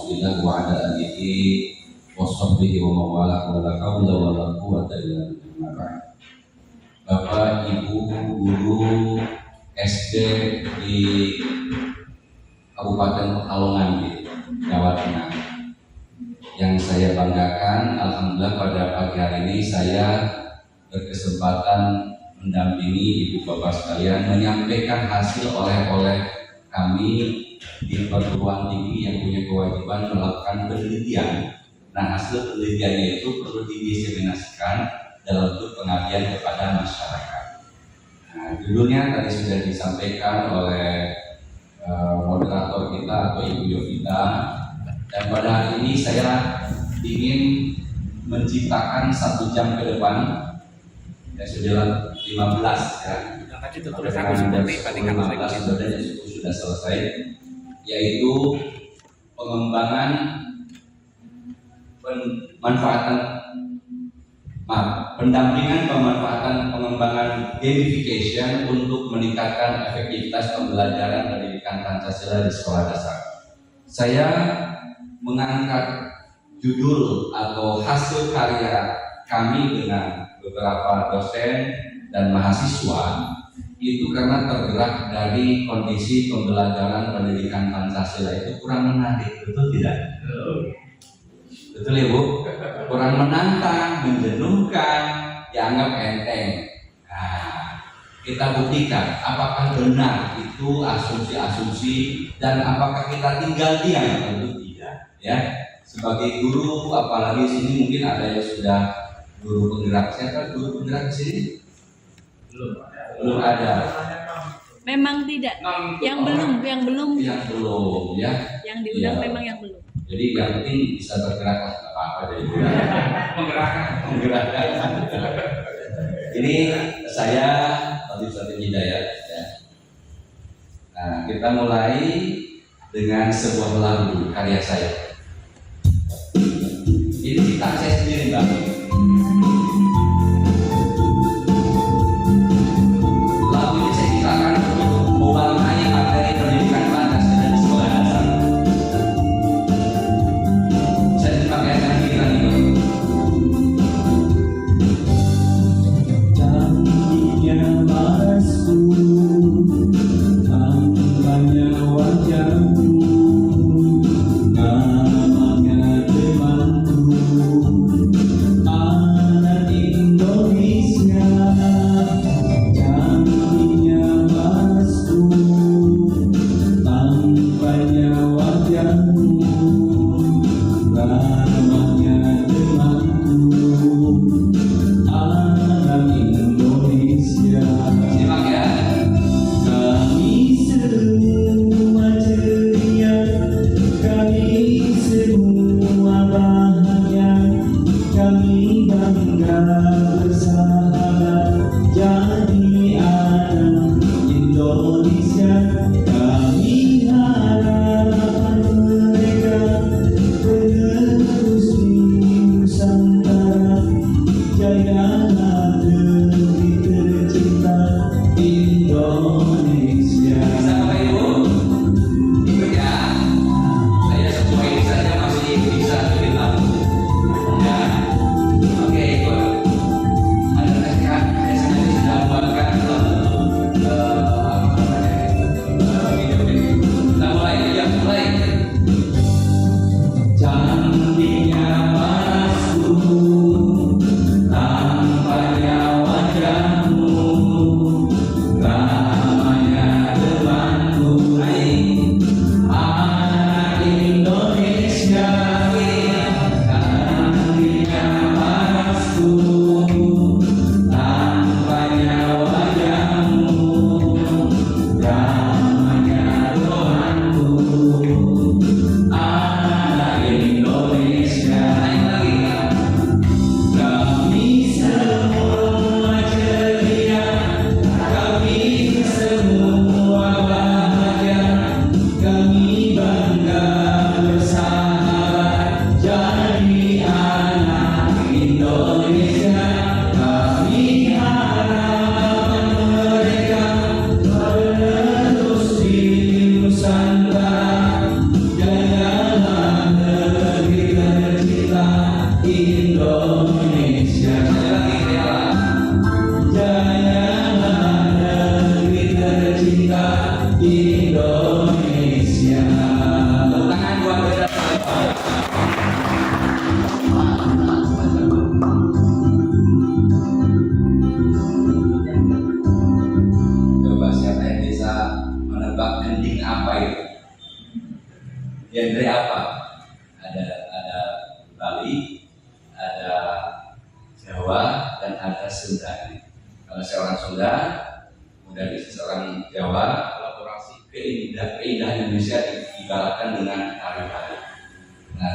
Rasulillah wa ala alihi wa sahbihi wa mawala wa la hawla wa la quwwata illa billah. Bapak, Ibu, guru SD di Kabupaten Pekalongan di Jawa Tengah, yang saya banggakan, alhamdulillah pada pagi hari ini saya berkesempatan mendampingi ibu bapak sekalian menyampaikan hasil oleh-oleh kami di perguruan tinggi yang punya kewajiban melakukan penelitian. Nah, hasil penelitiannya itu perlu didiseminasikan dalam bentuk pengabdian kepada masyarakat. Nah, judulnya tadi sudah disampaikan oleh moderator kita atau Ibu Yovita, dan pada hari ini saya ingin menciptakan 1 jam ke depan, ya sudah 15 ya. Tadi tulis aku seperti bandingkan 15 sudah selesai, yaitu pendampingan pemanfaatan pengembangan gamification untuk meningkatkan efektivitas pembelajaran pendidikan Pancasila di sekolah dasar. Saya mengangkat judul atau hasil karya kami dengan beberapa dosen dan mahasiswa itu karena tergerak dari kondisi pembelajaran pendidikan Pancasila itu kurang menarik, betul tidak? Betul ya Bu? Kurang menantang, menjenuhkan, dianggap enteng. Nah, kita buktikan apakah benar itu asumsi-asumsi dan apakah kita tinggal diam, tentu tidak. Ya, sebagai guru, apalagi sini mungkin ada yang sudah guru penggerak. Siapa guru penggerak di sini? Belum ada. Memang tidak. Yang belum ya. Yang diundang Ya. memang yang belum. Jadi yang penting bisa bergerak lah, nggak apa-apa deh. Menggerakkan. Ini saya Latif Hidayat. Ya. Nah, kita mulai dengan sebuah lagu karya saya. Ini ciptaan saya sendiri, Mbak. Lagu ini saya ciptakan untuk mewarnai materi pendidikan Pancasila di sekolah dasar. Saya dipakai kita nih. Cantiknya parasku, tampannya wajahmu,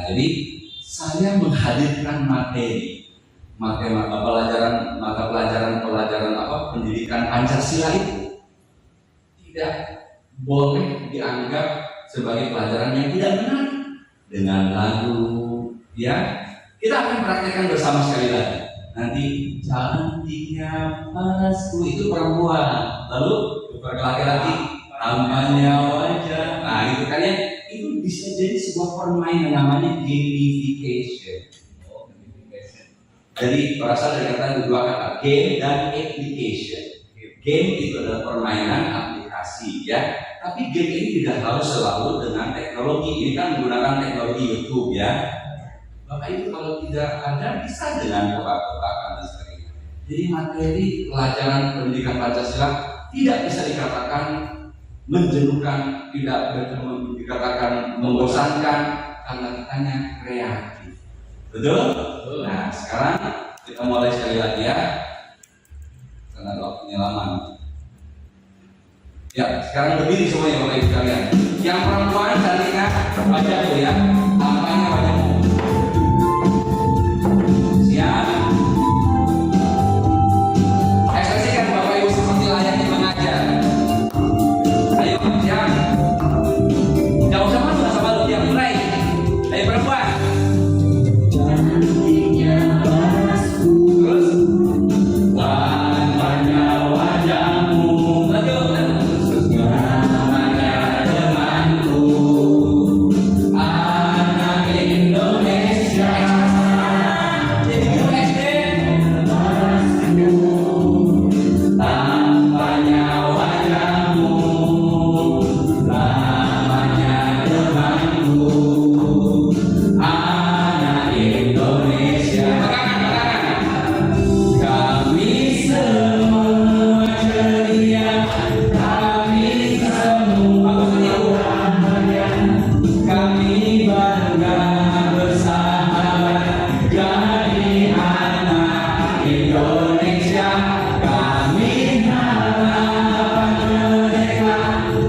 jadi saya menghadirkan mata pelajaran pendidikan Pancasila itu tidak boleh dianggap sebagai pelajaran yang tidak benar. Dengan lagu, ya, kita akan praktekkan bersama sekali lagi. Nanti cantiknya pasku itu perempuan, lalu laki-laki tampaknya wajah. Nah, itu kan ya, itu bisa jadi sebuah permainan namanya gamification. Jadi berasal dari kata dua kata, game dan application. Game itu adalah permainan aplikasi, ya. Tapi game ini tidak harus selalu dengan teknologi. Ini kan menggunakan teknologi YouTube, ya. Bapak Ibu kalau tidak ada bisa dengan tebak-tebakan dan sebagainya. Jadi materi pelajaran pendidikan Pancasila tidak bisa dikatakan menjenuhkan, tidak dikatakan membosankan, karena kitanya kreatif. Betul? Nah, sekarang kita mulai sekali lagi, ya. Karena waktunya lama. Ya, sekarang berdiri semuanya Bapak Ibu sekalian. Yang perempuan cantiknya wajah dulu, ya. Tampaknya wajahmu. Siap. Ekspresikan Bapak Ibu seperti layaknya mengajar. Ayo, siap. Jangan usah malu, sama lu, ya, mulai. Ayo perempuan. Cantiknya pasku, Terus. warnanya wajahmu, Lanjut. namanya temanku, anak Indonesia. Jadi guru SD. Pasku, tampaknya wajahmu, namanya temanku, anak Indonesia. Kami semua ceria, kami semua bahagia, kami bangga bersahabat jadi anak Indonesia. Kami harapan merdeka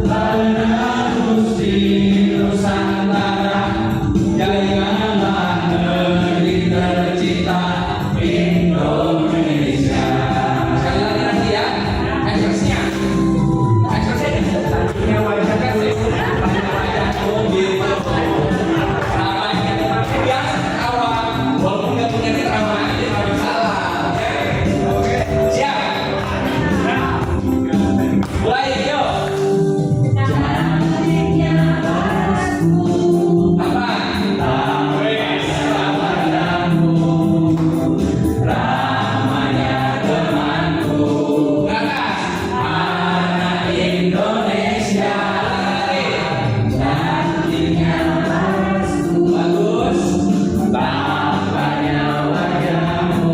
penerus di Nusantara. Jayalah negeri tercinta Indonesia. Sekali lagi nanti, ya. Ekspresinya. Ekspresinya. Cantiknya wajah kan sih. Wajahmu gitu. Ramainya biasa ketawa. Walaupun nggak punya drama, dia nggak masalah. Oke. Siap. Mulai, yuk. Apa? Ramanya temanku, Atas. anak Indonesia. Cantiknya pasku, Bagus. tampaknya wajahmu,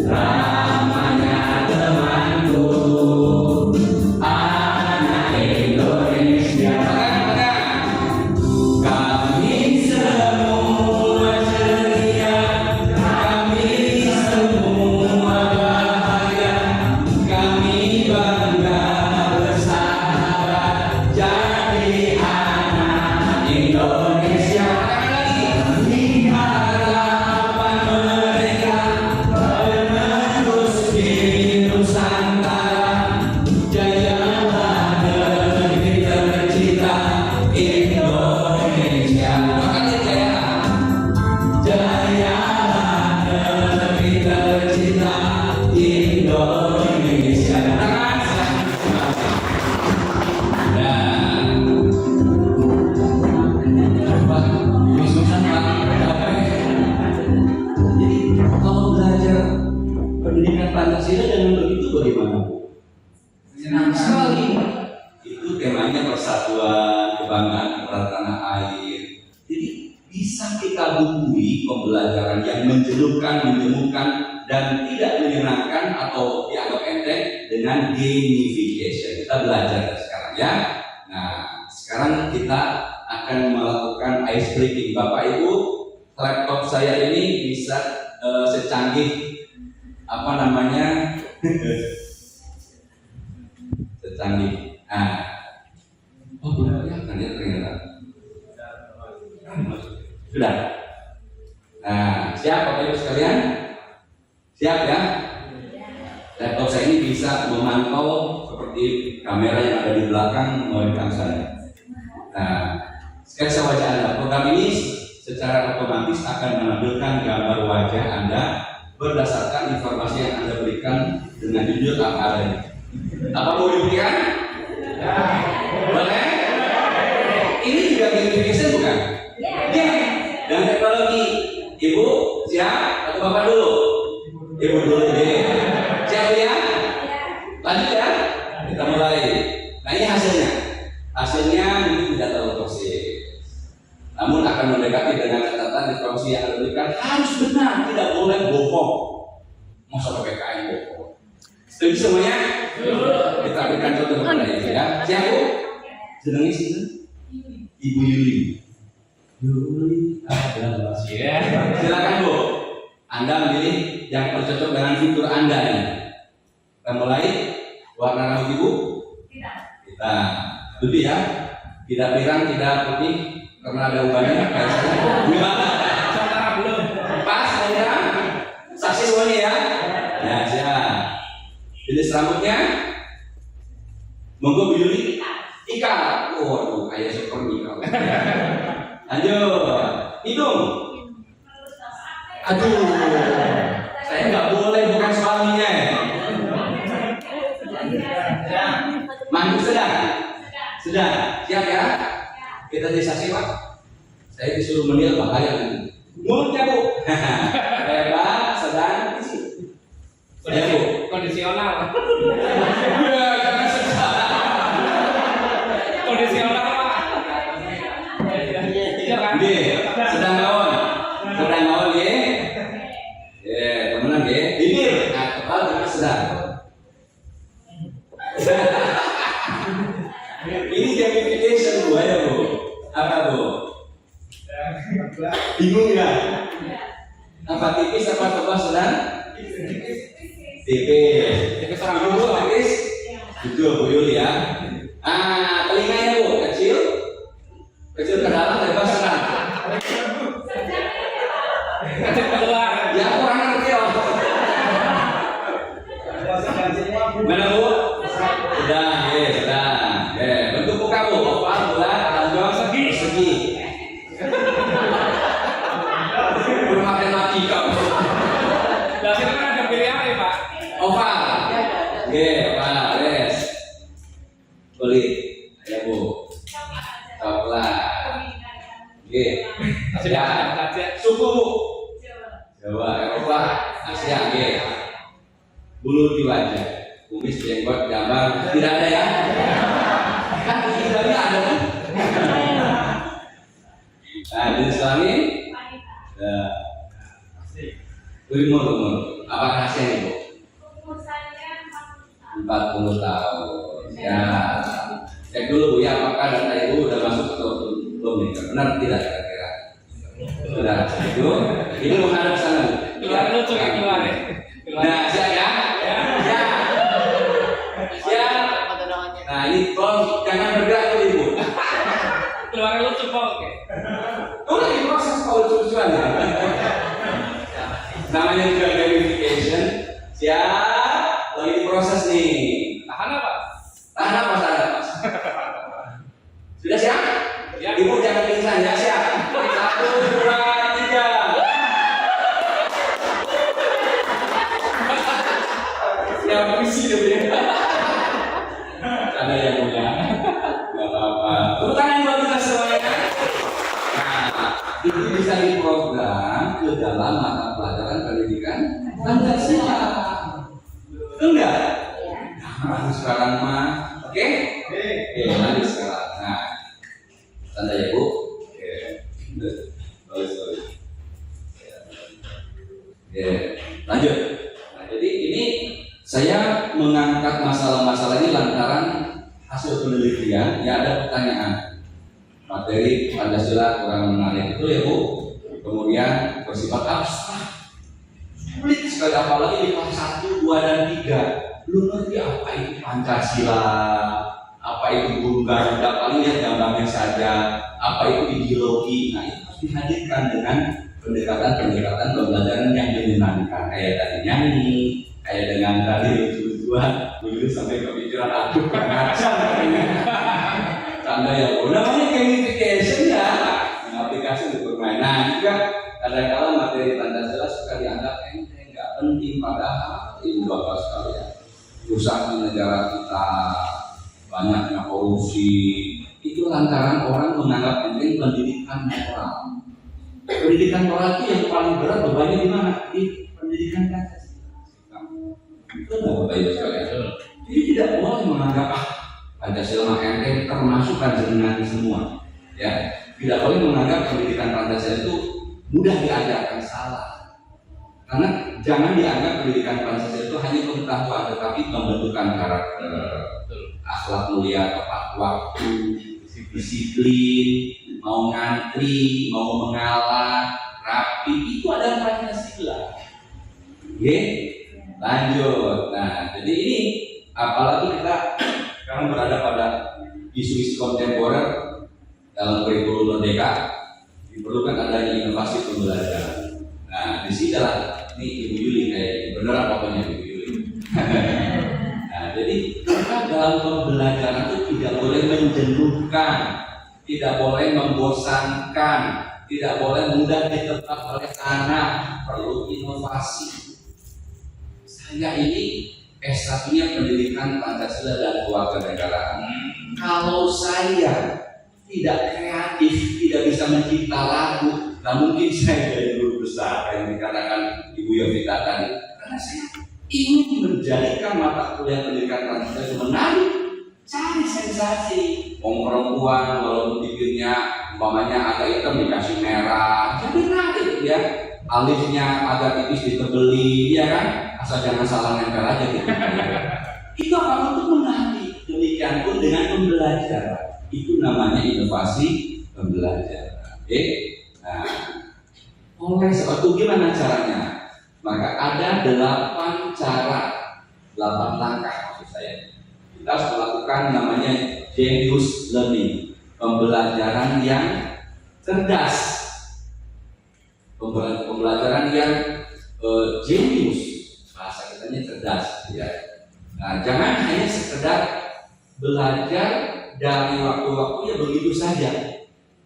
ramanya temanku, anak Indonesia. Kami semua ceria, kami semua bahagia, kami bangga bersahabat jadi anak Indonesia. Kami harapan mereka penerus di Nusantara. Jayalah negeri tercinta Indonesia. Makanya jaya. Jayalah negeri tercinta Indonesia. Dan Pak, Yususan Pak, jadi kalau belajar pendidikan Pancasila dengan begitu bagaimana? Senang sekali. Itu temanya persatuan, kebanggaan kepada tanah air. Jadi bisa kita bumbui pembelajaran yang menjenuhkan, menjemukan, dan tidak menyenangkan atau dianggap enteng dengan gamification. Kita belajar dari sekarang, ya. Nah, sekarang kita akan melakukan ice breaking. Bapak Ibu, laptop saya ini bisa secanggih apa namanya? Secanggih. Nah, oh belum kelihatan ya ternyata. Sudah. Nah, siap Bapak Ibu sekalian? Siap ya? Laptop saya ini bisa memantau seperti kamera yang ada di belakang memberikan saya. Nah, sketsa wajah Anda. Program ini secara otomatis akan menampilkan gambar wajah Anda berdasarkan informasi yang Anda berikan dengan judul apa adanya. Apa mau diberikan? Boleh? Ini juga gamification bukan? Ya. Dan teknologi. Ibu siap atau Bapak dulu? Ibu dulu deh. Siap ya? Lanjut ya? Kita mulai. Nah ini hasilnya. Hasilnya ini tidak terlalu persis. Namun akan mendekati dengan catatan informasi yang Anda berikan harus benar, tidak boleh bohong. Masa PPKN bohong. Setuju semuanya? Kita berikan contoh kepada Ibu ya. Siap Bu? Senangnya sih? Ibu Yuli. Yuli adalah silakan Bu. Anda memilih yang tercocok dengan fitur Anda nih. Kita mulai. Warna rambut Ibu? Kita putih ya. Tidak pirang, tidak putih karena ada ubannya kayak saya. Belum. Pas ya. Saksi semuanya ya. Ya siap. Jenis rambutnya? Monggo Bu Yuli. Ika. Waduh, kayak seperti Ika. Lanjut. Hidung. Aduh. Saya nggak boleh bukan suaminya. Mantu sedang. Sudah. Siap ya? Kita disaksi Pak. Saya disuruh menil bahaya nanti. Mulutnya Bu. Hebat, sedang. Ya Bu. Kondisional. Kondisional Pak. Iya kan? Sedang naon. Sedang naon ya. Temenan ya. Bibir. Nah, kepala juga sedang. Ini gamification Bu, ayo Bu. Apa Bu? Bingung ya? Apa tipis apa tebal sedang? Tipis. Tipis Ibu Bu tipis? Itu Bu Yuli ya. Telinganya Bu kecil. Kecil ke dalam lebar sedang. Kecil keluar. Ya kurang ngerti loh. Mana Bu? Sudah, sudah. Bentuk muka Bu, oval, bulat, lonjong, persegi. Belum matematika. Dari sini kan ada pilihan ya Pak. Oval. Oval, yes. Kulit. Ya Bu. Coklat. Ya. Suku Bu. Jawa, Eropa, Asia, bulu di wajah, kumis, jenggot, gambar, tidak ada ya? Kan tidak ada kan? Nah, jenis kelamin, umur, apa hasilnya Bu? 40 tahun. Ya, cek dulu Bu ya, apakah data Ibu sudah masuk atau belum nih? Benar tidak kira-kira? Sudah, itu. Ini menghadap sana Bu. Keluar lucu ya keluar ya. Nah, siap ya? Siap. Siap. Nah, ini tolong jangan bergerak dulu Ibu. Keluar lucu Pak. Oh, lagi proses lucu-lucuan ya. Namanya juga gamification. Siap. Lagi diproses nih. Tahan apa? Tahan apa? Sudah siap? Ya. Ibu jangan pingsan ya, siap. 1, 2, 3. Ya puisi ya Bu ya. Ada yang punya. Gak apa-apa. Tepuk tangan buat kita semuanya. Nah, itu bisa diprogram ke dalam mata pelajaran pendidikan Pancasila. Enggak? Nah, sekarang mah, oke? Oke, lanjut sekarang. Nah, tanda ya Bu. Oke. Sorry. Oke, lanjut. Nah, jadi ini saya mengangkat masalah-masalah ini lantaran hasil penelitian ya ada pertanyaan materi Pancasila kurang menarik itu ya Bu, kemudian bersifat abstrak sulit sekali apalagi di kelas 1, 2, dan 3 belum ngerti apa itu Pancasila, apa itu Burung Garuda, paling lihat gambarnya saja, apa itu ideologi. Nah itu dihadirkan dengan pendekatan-pendekatan pembelajaran yang menyenangkan, kayak tadi nyanyi, kayak dengan tadi lucu-lucuan, dulu sampai kepikiran aduh kurang ajar katanya. Tanda ya, namanya gamification ya, aplikasi untuk bermain. Nah juga kadang-kadang materi Pancasila suka dianggap enteng, nggak penting, padahal ibu bapak sekalian, rusaknya negara kita, banyaknya korupsi, itu lantaran orang menganggap enteng pendidikan moral. Pendidikan moral itu yang paling berat bebannya di mana? Di pendidikan Pancasila. Itu Bapak Ibu sekalian. Jadi tidak boleh menganggap Pancasila enteng termasuk panjenengan semua. Ya, tidak boleh menganggap pendidikan Pancasila itu mudah diajarkan, salah. Karena jangan dianggap pendidikan Pancasila itu hanya pengetahuan, tetapi pembentukan karakter, akhlak mulia, tepat waktu, disiplin, mau ngantri, mau mengalah, rapi, itu ada Pancasila. Oke, lanjut. Nah, jadi ini apalagi kita sekarang berada pada isu-isu kontemporer dalam kurikulum merdeka, diperlukan adanya inovasi pembelajaran. Nah, di sini adalah ini Ibu Yuli kayak beneran pokoknya Ibu Yuli. Nah, jadi kita dalam pembelajaran itu tidak boleh menjenuhkan, tidak boleh membosankan, tidak boleh mudah ditebak oleh anak, perlu inovasi. Saya ini S1-nya pendidikan Pancasila dan kewarganegaraan. Kalau saya tidak kreatif, tidak bisa mencipta lagu, nah mungkin saya jadi guru besar yang dikatakan Ibu Yovita tadi. Karena saya ingin menjadikan mata kuliah pendidikan Pancasila itu menarik, cari sensasi. Perempuan walaupun bibirnya umpamanya agak hitam dikasih merah, jadi menarik ya. Alisnya agak tipis ditebeli, ya kan? Asal jangan salah nempel aja gitu. Itu akan untuk menarik. Demikian pun dengan pembelajaran. Itu namanya inovasi pembelajaran. Oke? Nah, oleh sebab itu gimana caranya? Maka ada 8 cara, 8 langkah maksud saya. Kita harus melakukan namanya genius learning, pembelajaran yang cerdas, pembelajaran yang genius, bahasa kitanya cerdas. Ya. Nah, jangan hanya sekedar belajar dari waktu-waktu ya begitu saja.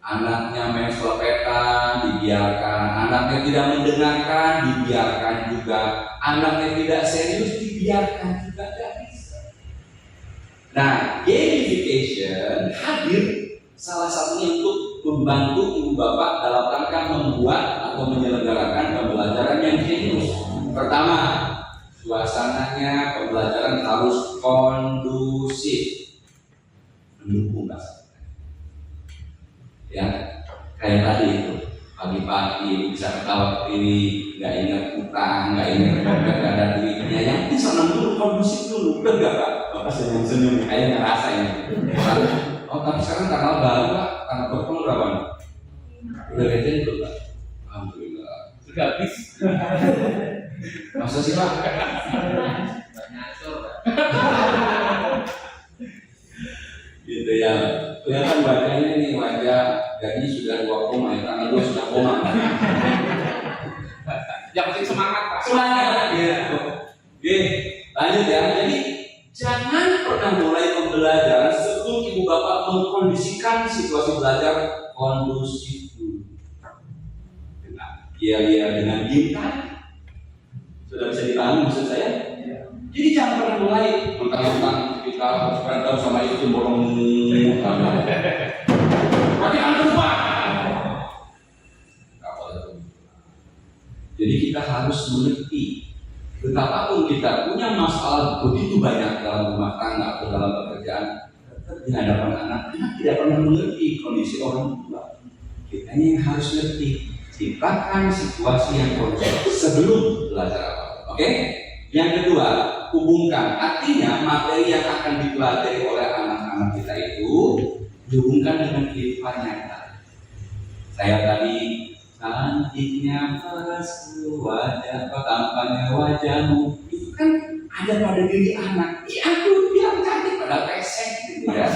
Anaknya main selopetan dibiarkan, anaknya tidak mendengarkan dibiarkan juga, anaknya tidak serius dibiarkan juga, tidak bisa. Nah, gamification hadir salah satunya untuk membantu ibu bapak dalam rangka membuat atau menyelenggarakan pembelajaran yang genius. Pertama, suasananya pembelajaran harus kondusif, mendukung bahasa. Ya, kayak tadi itu pagi-pagi bisa ketawa ke ini, nggak ingat utang, nggak ingat nggak ada duitnya, yang penting senang dulu, kondusif dulu, udah nggak pak? Bapak senyum-senyum, kayak ngerasa ini. Oh tapi sekarang tanggal baru pak, tanggal berapa berapa? Udah gajian belum pak? Alhamdulillah. Sudah habis. Masa sih pak? Gitu ya. Kelihatan wajahnya nih, wajah gaji sudah 2 ya, tanggal 2 sudah koma. Yang penting semangat pak. Semangat ya. Oke, lanjut ya. Jadi jangan pernah mulai pembelajaran sebelum ibu bapak mengkondisikan situasi belajar kondusif dulu. Dengan bintang. Sudah bisa dipahami maksud saya? Jadi jangan pernah mulai mentang-mentang kita harus berantem sama itu borong. Berarti anda lupa. Jadi kita harus mengerti. Betapapun kita punya masalah begitu banyak dalam rumah tangga atau dalam pekerjaan, tetap di hadapan anak, kita tidak pernah mengerti kondisi orang tua. Kita yang harus ngerti, ciptakan situasi yang kondusif sebelum belajar apa. Oke? Yang kedua, hubungkan. Artinya materi yang akan dipelajari oleh anak-anak kita itu dihubungkan dengan kehidupan nyata. Saya tadi cantiknya pas wajah, tampannya wajahmu, itu kan ada pada diri anak. Ya aku bilang cantik pada pesek gitu ya.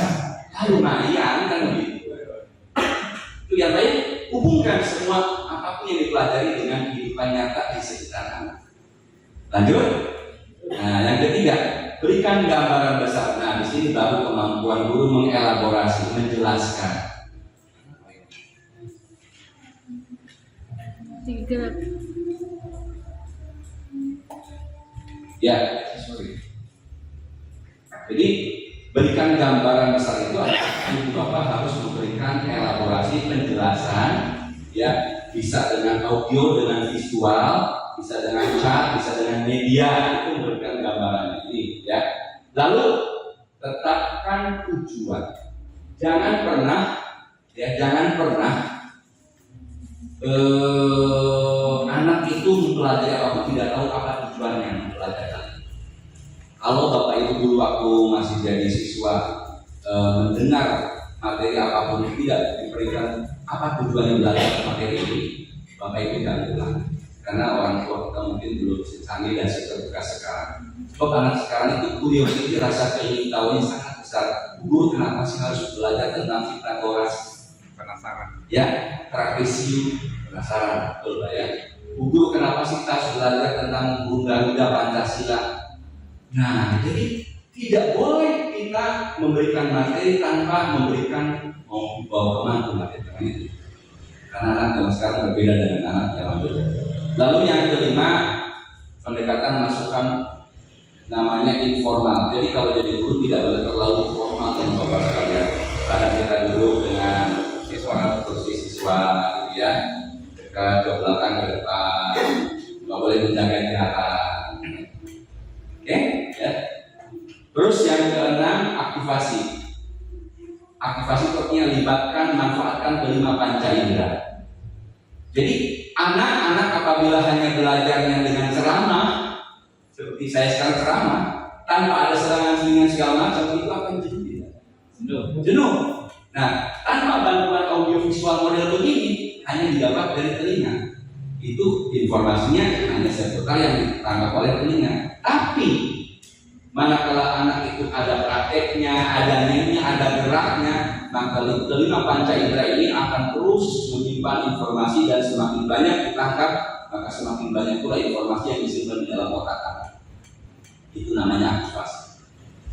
Lumayan kan gitu. Itu yang baik. hubungkan semua apapun yang dipelajari dengan kehidupan nyata di sekitar anak. Lanjut. Nah, yang ketiga, berikan gambaran besar. Nah, di sini baru kemampuan guru mengelaborasi, menjelaskan. Tiga. Ya, sorry. Jadi berikan gambaran besar itu adalah ibu bapak harus memberikan elaborasi, penjelasan, ya, bisa dengan audio, dengan visual, bisa dengan chat, bisa dengan media, itu memberikan gambaran ini, ya. Lalu tetapkan tujuan. Jangan pernah anak itu mempelajari apa tidak tahu apa tujuannya mempelajari. Kalau bapak ibu dulu waktu masih jadi siswa mendengar materi apapun tidak diberikan apa tujuannya belajar materi ini, bapak ibu tidak pulang. Karena orang tua kita mungkin belum secanggih dan seterbuka sekarang. Sebab anak sekarang itu curiosity, rasa keingin tahunya sangat besar. Guru kenapa sih harus belajar tentang Pythagoras? Penasaran. Ya, trapesium, penasaran, betul lah ya. Guru kenapa sih kita harus belajar tentang Garuda Pancasila? Nah, jadi tidak boleh kita memberikan materi tanpa memberikan bawa kemana materi itu. Karena anak zaman sekarang berbeda dengan anak zaman dulu. Lalu yang kelima, pendekatan masukan namanya informal. Jadi kalau jadi guru tidak boleh terlalu formal dan bapak sekalian. Karena kita duduk dengan siswa, kursi siswa, gitu ya, ke belakang ke depan, nggak boleh menjaga gerakan. Oke, ya. Terus yang keenam, aktivasi. Aktivasi artinya libatkan, manfaatkan kelima panca indera. Jadi anak-anak apabila hanya belajarnya dengan ceramah, seperti saya sekarang ceramah, tanpa ada serangan-serangan segala macam, itu akan jenuh. Nah, tanpa bantuan audiovisual model begini, hanya didapat dari telinga. Itu informasinya hanya seputar yang ditangkap oleh telinga. Tapi manakala anak itu ada prakteknya, ada nyanyinya, ada geraknya, maka kelima panca indera ini akan terus menyimpan informasi dan semakin banyak ditangkap, maka semakin banyak pula informasi yang disimpan di dalam otak anak. Itu namanya aktivasi.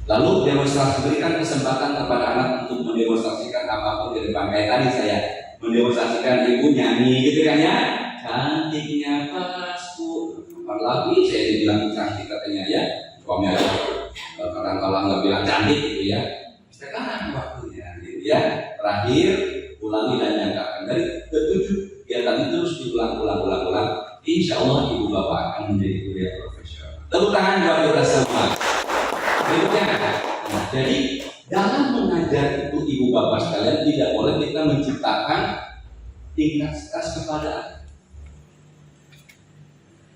Lalu demonstrasi, berikan kesempatan kepada anak untuk mendemonstrasikan apapun di depan. Kayak tadi saya mendemonstrasikan ibu nyanyi gitu kan ya, cantiknya pasku. Apalagi saya dibilang cantik katanya ya, suami ada kadang-kadang nggak bilang cantik gitu ya. Sekarang waktunya gitu ya. Terakhir ulangi dan nyatakan dari ketujuh kegiatan itu terus diulang. Insya Allah ibu bapak akan menjadi guru yang profesional. Tepuk tangan buat kita semua. Berikutnya, nah, jadi dalam mengajar itu ibu bapak sekalian tidak boleh kita menciptakan tingkat stres kepada anak.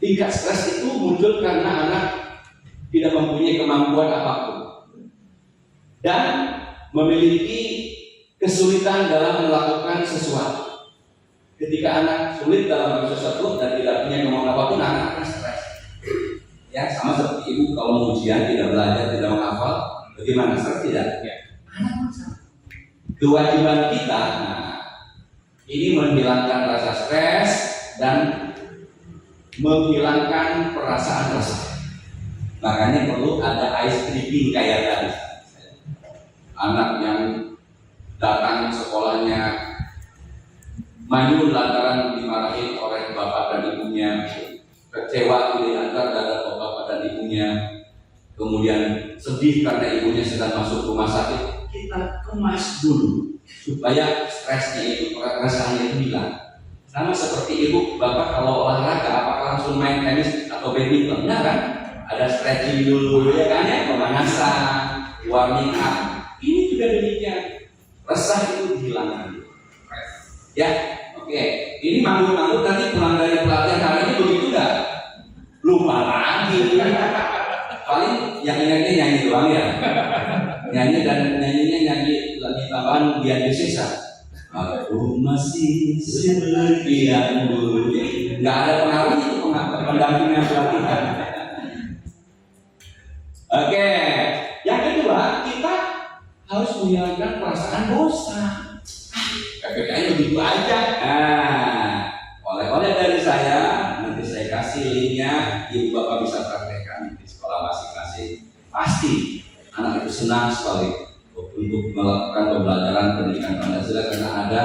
Tingkat stres itu muncul karena anak tidak mempunyai kemampuan apapun dan memiliki kesulitan dalam melakukan sesuatu. Ketika anak sulit dalam melakukan sesuatu dan tidak punya kemampuan apapun, anak akan stres. Ya, sama seperti ibu kalau mau ujian tidak belajar, tidak menghafal, bagaimana? Stres tidak? Ya. Anak masalah. Kewajiban kita, nah, ini menghilangkan rasa stres dan menghilangkan perasaan rasa. Makanya perlu ada ice tripping kayak tadi. Anak yang datang sekolahnya manyun lantaran dimarahi oleh bapak dan ibunya, kecewa diantar dari bapak dan ibunya, kemudian sedih karena ibunya sedang masuk rumah sakit. Kita kemas dulu supaya stresnya itu, perasaannya itu hilang. Sama seperti ibu bapak kalau olahraga, apakah langsung main tenis atau badminton? Enggak kan? Ada stretching dulu ya kan ya, pemanasan, warming up. Ini juga demikian. Resah itu dihilangkan. Ya, oke. Ini manggung-manggung nanti pulang dari pelatihan hari ini begitu enggak? Lupa lagi. Paling yang ingatnya nyanyi doang ya. Nyanyi dan nyanyi lagi tambahan biar disisa. Aku masih setiamu. Enggak ada pengaruhnya itu pendampingan pelatihan. Oke, yang kedua kita harus menghilangkan perasaan dosa. KPK-nya begitu aja. Nah, Kalau dari saya, nanti saya kasih linknya, ibu bapak bisa praktekkan di sekolah masing-masing. Pasti anak itu senang sekali untuk melakukan pembelajaran pendidikan Pancasila karena ada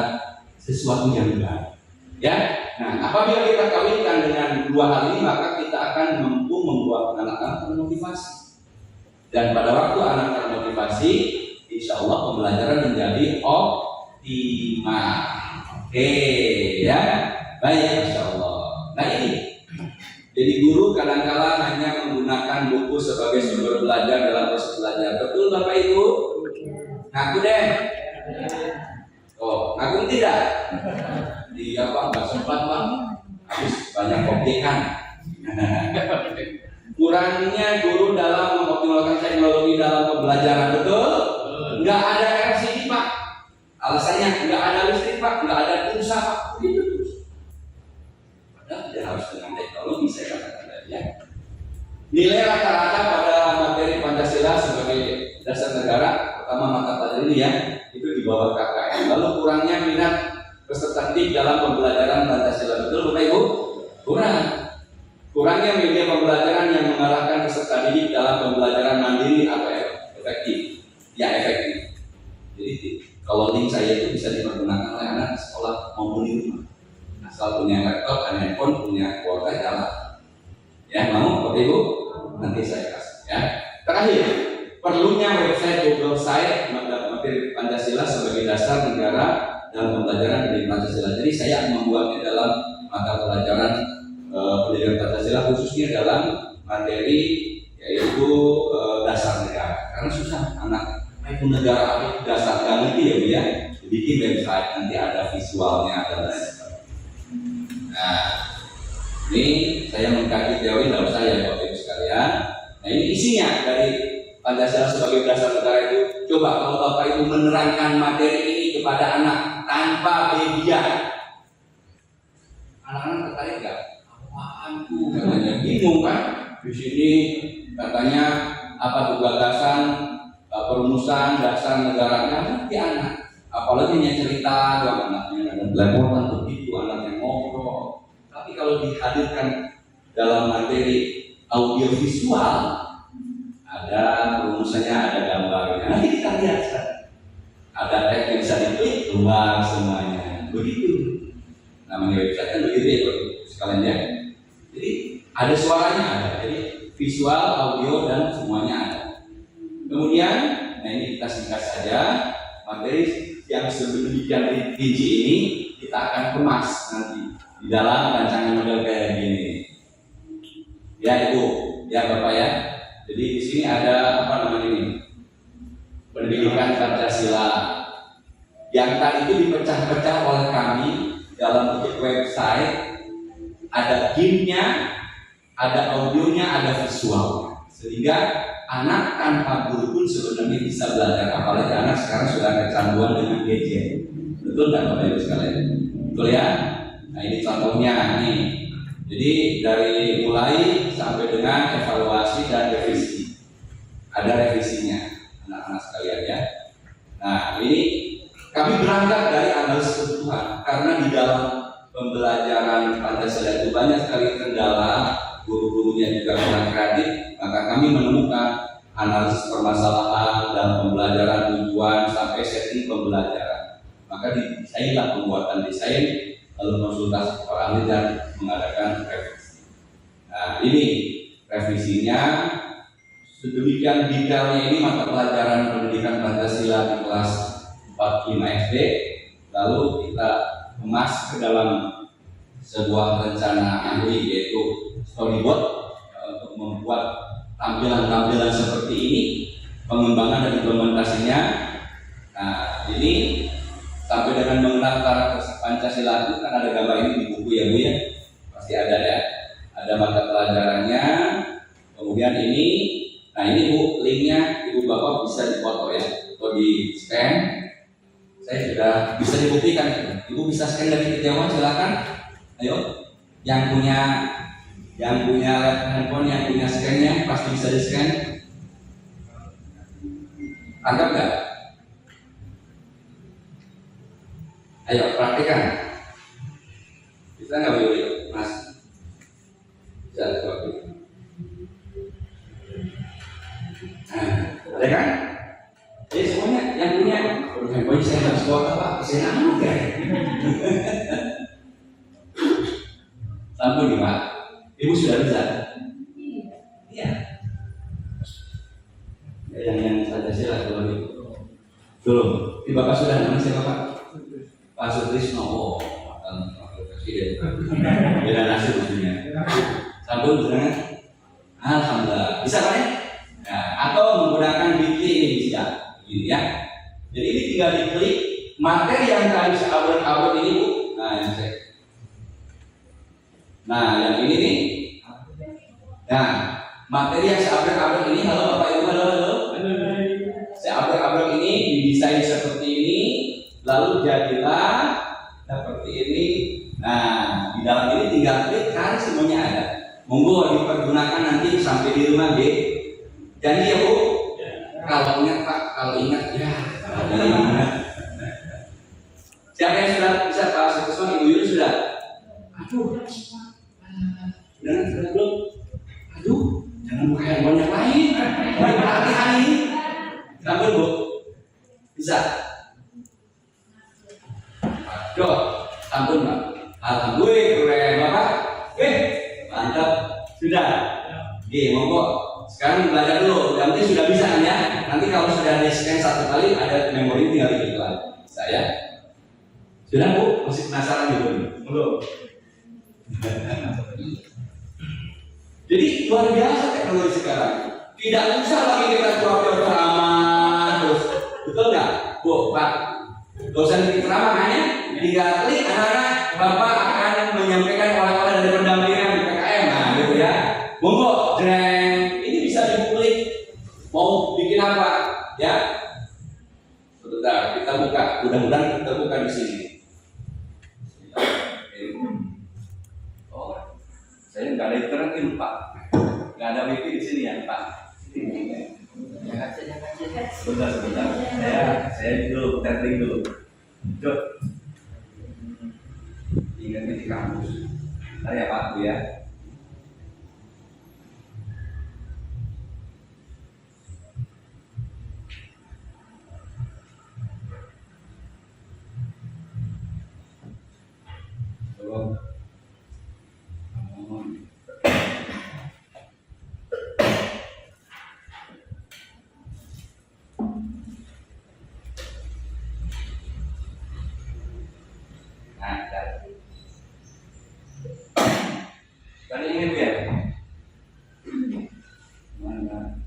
sesuatu yang baru. Ya, nah apabila kita kawinkan dengan dua hal ini, maka kita akan mampu membuat anak-anak termotivasi. Dan pada waktu anak termotivasi, insya Allah pembelajaran menjadi optimal. Oke, ya, baik, insya Allah. Nah ini, jadi guru kadang-kala hanya menggunakan buku sebagai sumber belajar dalam proses belajar. Betul Bapak Ibu? Ngaku deh. Oh, ngaku tidak? Iya Pak, nggak sempat Pak. Habis banyak objekan. Kurangnya guru dalam mengoptimalkan teknologi dalam pembelajaran, betul? Nggak ada LCD Pak. Alasannya nggak ada listrik Pak, nggak ada pulsa Pak. Begitu terus. Padahal dia harus dengan teknologi, saya katakan tadi ya. Nilai rata-rata pada materi Pancasila sebagai dasar negara, pertama mata pelajaran ini ya, itu di bawah KKN. Lalu kurangnya minat peserta didik dalam pembelajaran Pancasila, betul Bapak Ibu? Kurangnya media pembelajaran yang mengarahkan peserta didik dalam pembelajaran mandiri atau efektif. Ya efektif. Jadi kalau link saya itu bisa dipergunakan oleh anak sekolah maupun di rumah. Asal punya laptop dan handphone, punya kuota jalan. Ya mau Bapak Ibu? Nanti saya kasih. Ya. Terakhir, perlunya website Google Site materi Pancasila sebagai dasar negara dalam pembelajaran dari Pancasila. Jadi saya membuatnya dalam mata pelajaran pendidikan Pancasila, khususnya dalam materi yaitu dasar negara. Karena susah anak itu negara apa itu dasar nggak ngerti ya Bu ya. Bikin website nanti ada visualnya dan lain sebagainya. Nah, ini saya mengkaji teori dalam saya Bapak Ibu sekalian. Nah ini isinya dari Pancasila sebagai dasar negara itu. Coba kalau Bapak Ibu menerangkan materi ini kepada anak tanpa media, anak-anak tertarik nggak? Apaanku katanya, bingung kan? Di sini katanya apa tuh gagasan perumusan dasar negaranya nanti anak. Apalagi yang cerita doang anaknya ada belaporan begitu, anaknya ngobrol. Tapi kalau dihadirkan dalam materi audio visual, ada perumusannya, ada gambarnya. Nanti kita lihat sekarang. Ada teks yang bisa diklik keluar semuanya. Begitu. Namanya website kan begitu ya sekalian ya. Jadi ada suaranya ada. Jadi visual, audio dan semuanya ada. Kemudian, nah ini kita singkat saja materi yang sedemikian rinci ini kita akan kemas nanti di dalam rancangan model kayak gini. Ya Ibu, ya Bapak ya. Jadi di sini ada apa namanya ini? Pendidikan Pancasila. Yang tadi itu dipecah-pecah oleh kami dalam bentuk website. Ada game-nya, ada audionya, ada visualnya. Sehingga anak tanpa guru pun sebenarnya bisa belajar. Apalagi anak sekarang sudah kecanduan dengan gadget. Betul nggak Bapak Ibu sekalian? Betul ya? Nah ini contohnya nih. Jadi dari mulai sampai dengan evaluasi dan revisi. Ada revisinya anak-anak sekalian ya. Nah ini kami berangkat dari analisis kebutuhan karena di dalam pembelajaran Pancasila itu banyak sekali kendala, guru-gurunya juga kurang kreatif, maka kami menemukan analisis permasalahan dalam pembelajaran tujuan sampai setting pembelajaran. Maka disailah pembuatan desain, lalu konsultasi para ahli dan mengadakan revisi. Nah ini revisinya sedemikian detailnya ini mata pelajaran pendidikan Pancasila di kelas 4-5 SD, lalu kita kemas ke dalam sebuah rencana ahli yaitu storyboard untuk membuat tampilan-tampilan seperti ini, pengembangan dan implementasinya. Nah ini sampai dengan mengenal karakter Pancasila itu kan ada gambar ini di buku ya Bu ya, pasti ada ya, ada mata pelajarannya. Kemudian ini, nah ini Bu linknya Ibu Bapak bisa dipoto ya atau di scan. Saya sudah bisa dibuktikan itu. Ibu bisa scan dari kejauhan silakan. Ayo, yang punya handphone, yang punya scan-nya pasti bisa di scan. Anggap nggak? Ayo praktikan. Bisa Kita nggak boleh, Mas. Bisa waktu. Nah, ada kan? Jadi semuanya yang punya, handphone saya harus bawa apa? Saya juga. Sampun nih Pak. Ibu sudah bisa? Iya. Yang Pancasila belum itu. Belum. Di Bapak sudah nama siapa Pak? Pak Sutrisno. Oh, mantan wakil presiden. Beda nasib maksudnya. Sampun sudah? Alhamdulillah. Bisa Pak ya? Nah, atau menggunakan Bitly ini bisa, gitu ya. Jadi ini tinggal diklik materi yang tadi upload ini Bu. Nah, yang saya. Nah, yang ini nih. Nah, materi yang saya upload ini, halo Bapak Ibu, halo. Saya upload ini didesain seperti ini, lalu jadilah seperti ini. Nah, di dalam ini tinggal klik, kan semuanya ada. Monggo dipergunakan nanti sampai di rumah, B. Janji ya Bu. Kalau ingat Pak, kalau ingat ya. Siapa yang sudah bisa Pak Sutrisno, Ibu Yuli sudah? Aduh, sudah belum? Aduh, jangan buka yang banyak lain. Banyak latihan ini. Sampun Bu, bisa. Aduh, sampun Pak. Alhamdulillah, keren Bapak. Mantap, sudah. Monggo. Sekarang belajar dulu, yang penting sudah bisa kan ya. Nanti kalau sudah di scan satu kali ada memori tinggal diklik lagi. Saya sudah Bu, masih penasaran gitu? Belum. Jadi luar biasa teknologi sekarang. Tidak usah lagi kita coba ceramah terus, betul nggak, Bu, Pak? Dosen bikin ceramah hanya tinggal klik, anak-anak Bapak akan menyampaikan oleh-oleh dari pendampingan PKM, nah gitu ya. Monggo, jreng. Mau bikin apa? Ya, sebentar kita buka. Mudah-mudahan kita buka di sini. Oh, saya nggak ada internet ini Pak. Nggak ada wifi di sini ya Pak. Sebentar. Saya dulu testing dulu. Jod. Ingat di kampus. Ntar ya Pak, Bu ya. Tadi ingat ya? Mana?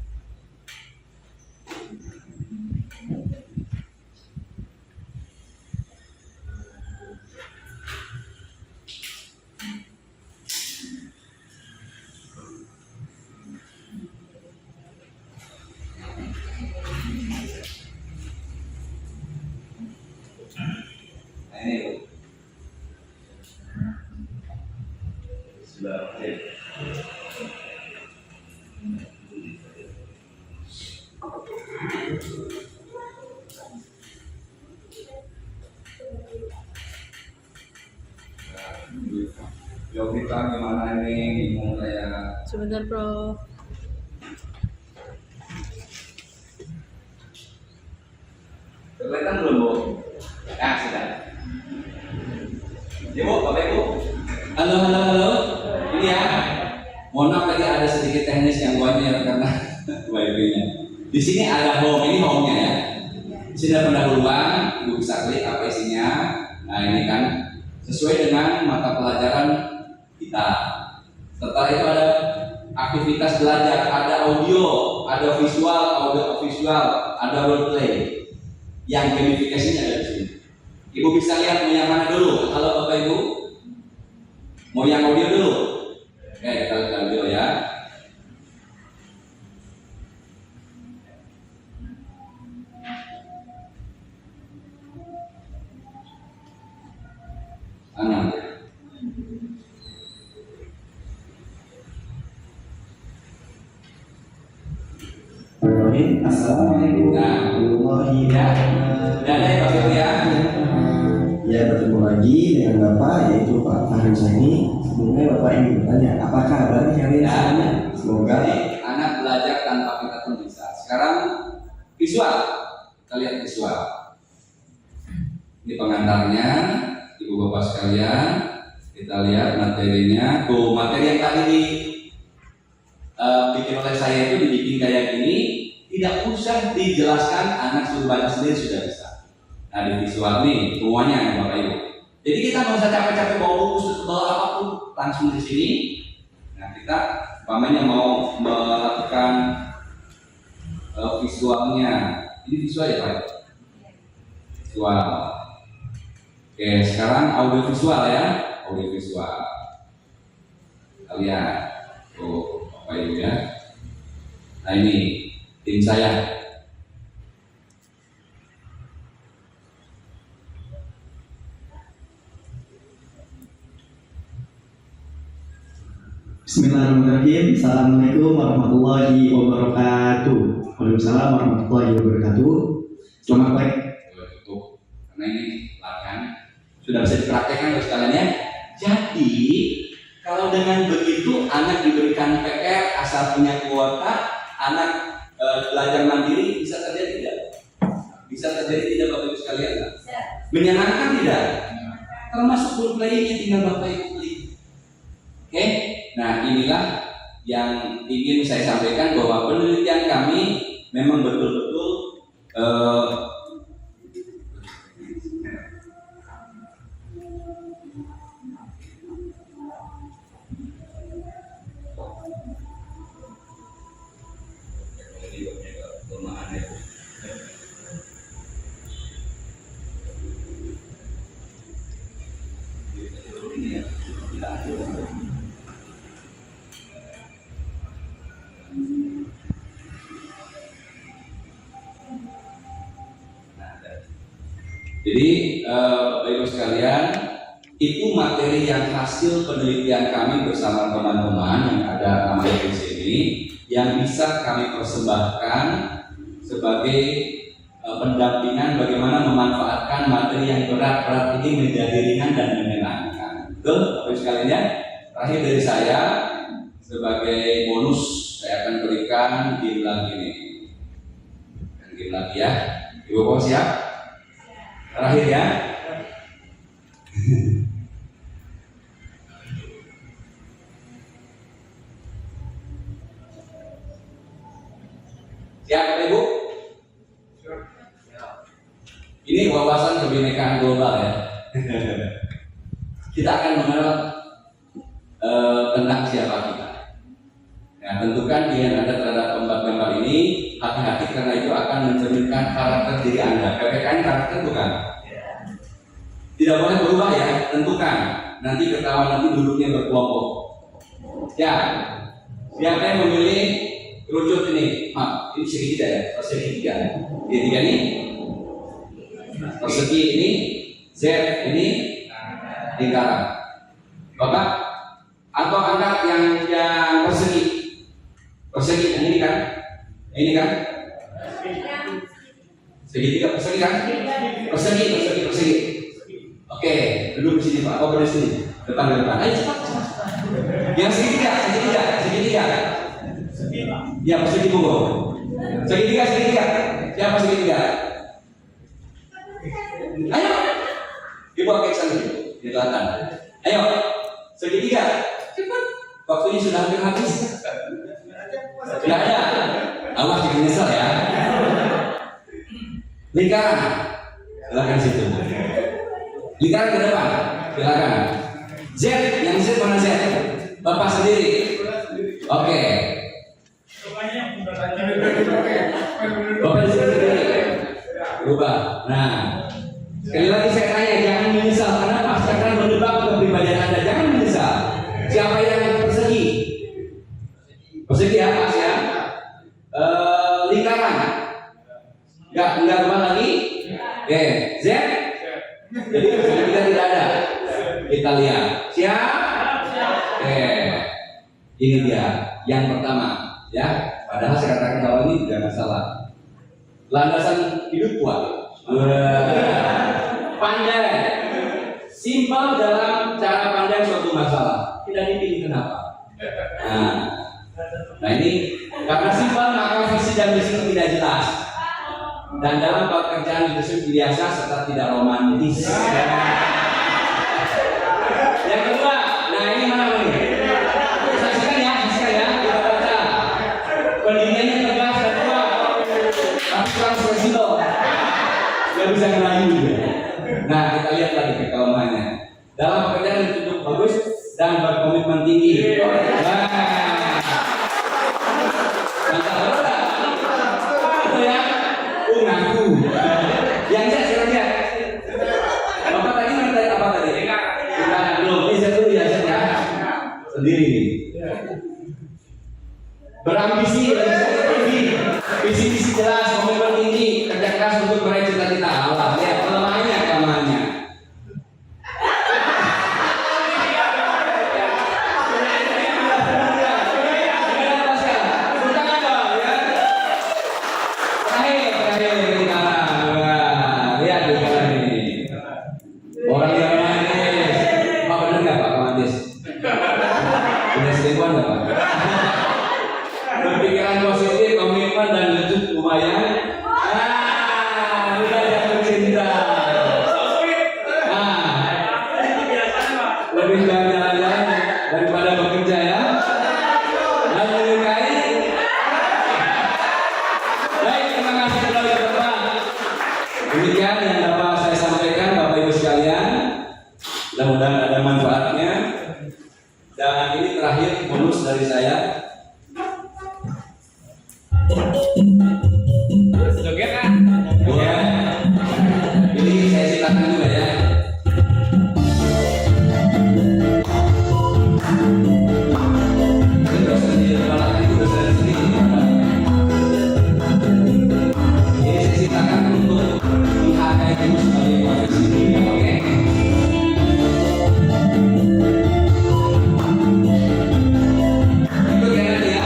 Nah, ini sudah oke. Kita gimana ini? Bingung saya. Sebentar, Prof. Kelihatan belum, Bu? Nah, sudah. Ya, Bu, Bapak Ibu. Halo. Ini ya. Mohon maaf tadi ada sedikit teknis yang gangguannya karena wifi-nya. Di sini ada home, ini home-nya ya. Di sini ada pendahuluan, Ibu bisa klik apa isinya. Nah, ini kan sesuai dengan mata pelajaran kita. Setelah itu ada aktivitas belajar, ada audio, ada visual, ada role play. Yang gamifikasinya ada di sini. Ibu bisa lihat mau yang mana dulu? Halo Bapak Ibu, mau yang audio dulu? Oke, kita lihat audio ya. Anak. Assalamualaikum warahmatullahi wabarakatuh. Dan ya, Bapak Ibu ya. Ya, bertemu lagi dengan Bapak, yaitu Pak Fahri Sani. Sebelumnya Bapak ingin bertanya, apa kabarnya hari ini? Semoga Jadi, anak belajar tanpa kita pun bisa. Sekarang visual, kita lihat visual. Ini pengantarnya, ibu bapak sekalian. Kita lihat materinya. Tuh, materi yang tadi bikin oleh saya itu dibikin kayak gini, tidak usah dijelaskan, anak suruh baca sendiri sudah bisa. Nah, di visual nih semuanya Bapak Ibu. Jadi kita nggak usah capek-capek bawa buku setebal apapun, langsung di sini. Nah, kita umpamanya mau melakukan visualnya. Ini visual ya Pak? Visual. Oke, sekarang audio visual ya, audio visual. Kita lihat, tuh Bapak Ibu ya. Nah ini tim saya. Bismillahirrahmanirrahim. Assalamualaikum warahmatullahi wabarakatuh. Waalaikumsalam warahmatullahi wabarakatuh. Selamat pagi. Cukup, karena ini latihan sudah bisa dipraktekkan oleh sekalian ya. Jadi kalau dengan begitu anak diberikan PR asal punya kuota, anak belajar mandiri bisa terjadi tidak? Bisa terjadi tidak Bapak Ibu sekalian? Menyenangkan tidak? Termasuk role-playing yang tinggal Bapak Ibu beli. Oke, nah inilah yang ingin saya sampaikan bahwa penelitian kami memang betul-betul jadi Bapak Ibu sekalian, itu materi yang hasil penelitian kami bersama teman-teman yang ada namanya di sini, yang bisa kami persembahkan sebagai pendampingan bagaimana memanfaatkan materi yang berat-berat ini menjadi ringan dan menyenangkan. Betul Bapak Ibu sekalian ya. Terakhir dari saya, sebagai bonus saya akan berikan game lagi nih. Game lagi ya. Ibu Bapak siap? Terakhir ya. Siap Ibu? Ini wawasan kebinekaan global ya. Kita akan mengenal tentang siapa kita. Nah, tentukan pilihan Anda terhadap gambar-gambar ini hati-hati karena itu akan mencerminkan karakter diri Anda. PPKN karakter bukan? Tidak boleh berubah ya, tentukan. Nanti ketahuan nanti duduknya berkelompok. Ya, siapa yang memilih kerucut ini? Maaf, ini segitiga ya, persegi 3. Segitiga ini, persegi ini, Z ini, lingkaran. Bapak, atau angkat yang persegi. Persegi yang ini kan? Ini kan? Segitiga persegi kan? Persegi. Oke, duduk di sini Pak. Oh, di sini. Depan. Ayo cepat. Yang segitiga. Ya, persegi punggung. Segitiga. Siapa segitiga? Ayo. Ibu pakai sana di belakang. Ayo. Segitiga. Cepat. Waktunya sudah hampir habis. Tidak ada. Awas jangan nyesel ya. Lingkaran. Silakan situ. Lingkaran ke depan. Silakan. Z, yang Z mana Z? Bapak sendiri. Oke. Bapak sendiri. Berubah. Nah, sekali lagi saya tanya, jangan menyesal. Kenapa? Sekarang menebak kepribadian Anda. Jangan menyesal. Siapa yang persegi? Persegi ya, Mas ya. Lingkaran. Enggak berubah lagi. Oke, Z. Jadi kita tidak ada. Kita lihat. Siap? Oke. Ini dia yang pertama, ya. Padahal saya katakan kalau ini tidak masalah. Landasan hidup kuat. Pandai. Simpel dalam cara pandang suatu masalah. Tidak dipilih kenapa? Nah ini karena simpel maka visi dan misi tidak jelas. Dan dalam pekerjaan itu biasa serta tidak romantis. Yang kedua, nah ini mana nih? Saksikan ya, kita baca. Pendiriannya tegas dan kuat, tapi kurang fleksibel. Gak bisa ngelayu juga. Nah kita lihat lagi kelemahannya. Dalam pekerjaan yang cukup bagus dan berkomitmen tinggi. Ngaku. Yang saya lihat. Bapak tadi minta apa tadi? Kita belum. Ini saya dulu ya, sendiri. Berambisi, visi jelas, komitmen tinggi, kerja keras untuk meraih cita-cita. Allah, lihat kelemahannya. Berpikiran positif, komitmen dan lucu lumayan. Udah jatuh cinta. Lebih jalan-jalan daripada bekerja ya. Dan menyukai. Baik, terima kasih telah berteman. Demikian yang dapat saya sampaikan Bapak Ibu sekalian. Mudah-mudahan ada manfaatnya. Dan ini terakhir bonus dari saya. Joget kan? Ya, ini saya silakan juga ya. Ini dosen di belakang itu dosen sendiri. Ini saya silakan untuk menghargai ibu sebagai profesi dunia, oke? Ikut ya nanti ya.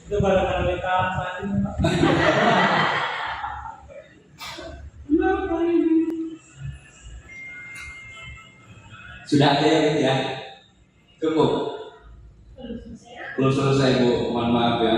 Itu barang-barang BKM saat ini, Pak. Sudah ada ya, Bu, ya? Cukup. Belum selesai, Bu. Mohon maaf ya.